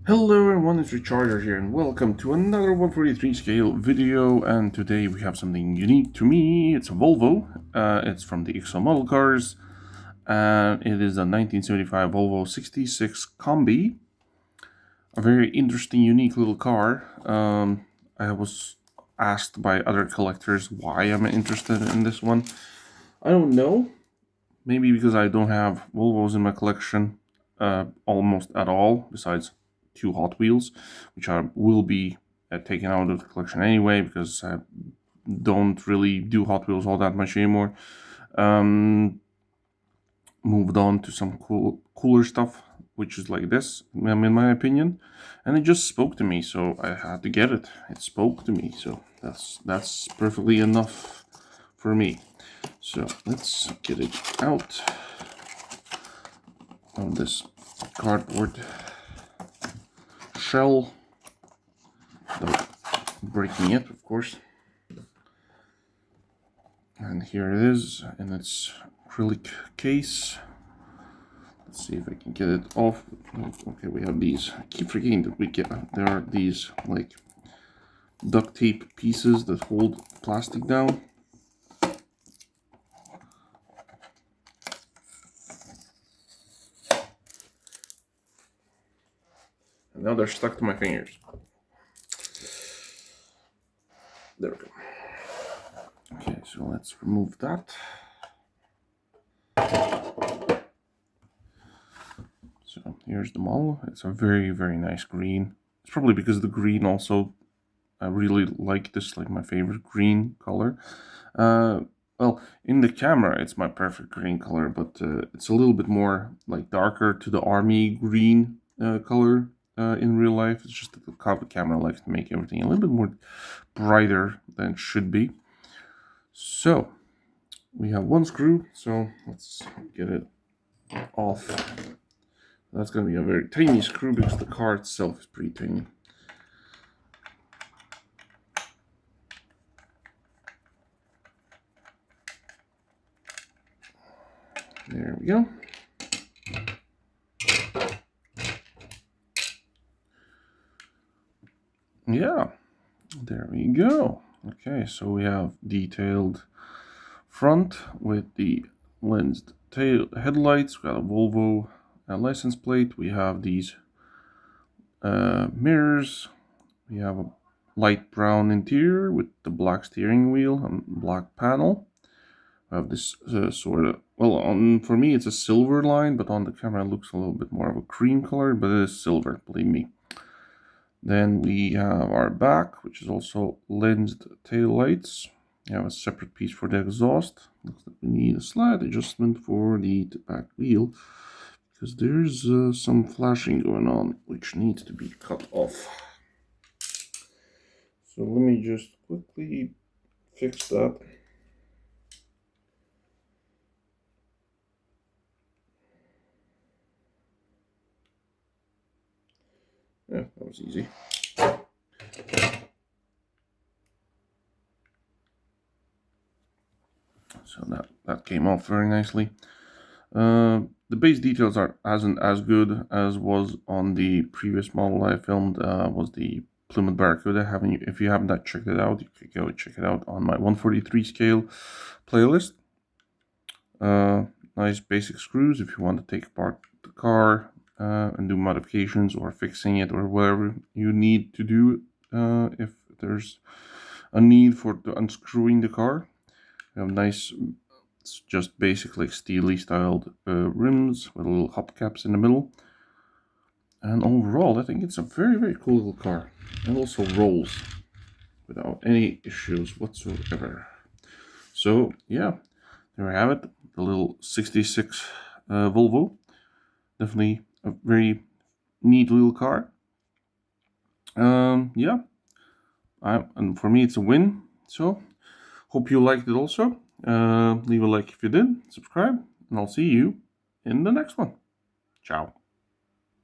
Hello everyone, it's Recharger here and welcome to another 143 scale video, and today we have something unique to me. It's a Volvo, it's from the IXO model cars, and it is a 1975 Volvo 66 Kombi. A very interesting, unique little car. I was asked by other collectors why I'm interested in this one. I don't know, maybe because I don't have Volvos in my collection almost at all, besides two Hot Wheels, which will be taken out of the collection anyway, because I don't really do Hot Wheels all that much anymore. Moved on to some cooler stuff, which is like this, in my opinion, and it just spoke to me, so I had to get it. It spoke to me, so that's perfectly enough for me. So let's get it out of this cardboard shell without breaking it, of course. And here it is in its acrylic case. Let's see if I can get it off. Okay, we have these. I keep forgetting that there are these like duct tape pieces that hold plastic down. And now they're stuck to my fingers. There we go. Okay, so let's remove that. So here's the model. It's a very, very nice green. It's probably because the green also, I really like this, like my favorite green color. Well, in the camera it's my perfect green color, but it's a little bit more like darker to the army green color in real life. It's just that the camera likes to make everything a little bit more brighter than it should be. So we have one screw, so let's get it off. That's going to be a very tiny screw because the car itself is pretty tiny. There we go. Yeah, there we go. Okay, so we have detailed front with the lensed tail headlights. We got a Volvo license plate. We have these mirrors. We have a light brown interior with the black steering wheel and black panel. We have this sort of, well, for me it's a silver line, but on the camera it looks a little bit more of a cream color, but it is silver, believe me. Then we have our back, which is also lensed tail lights. We have a separate piece for the exhaust. Looks like we need a slight adjustment for the back wheel, because there's some flashing going on, which needs to be cut off. So let me just quickly fix that. Yeah, that was easy. So that came off very nicely. The base details isn't as good as was on the previous model I filmed. Was the Plymouth Barracuda. If you haven't checked it out, you could go check it out on my 143 scale playlist. Nice basic screws if you want to take apart the car and do modifications or fixing it or whatever you need to do if there's a need for unscrewing the car. You have nice, it's just basically steely styled rims with little hubcaps in the middle. And overall, I think it's a very, very cool little car. And also rolls without any issues whatsoever. So yeah, there I have it, the little 66 Volvo. Definitely a very neat little car. Yeah, and for me it's a win. So hope you liked it also. Leave a like if you did, subscribe, and I'll see you in the next one. Ciao.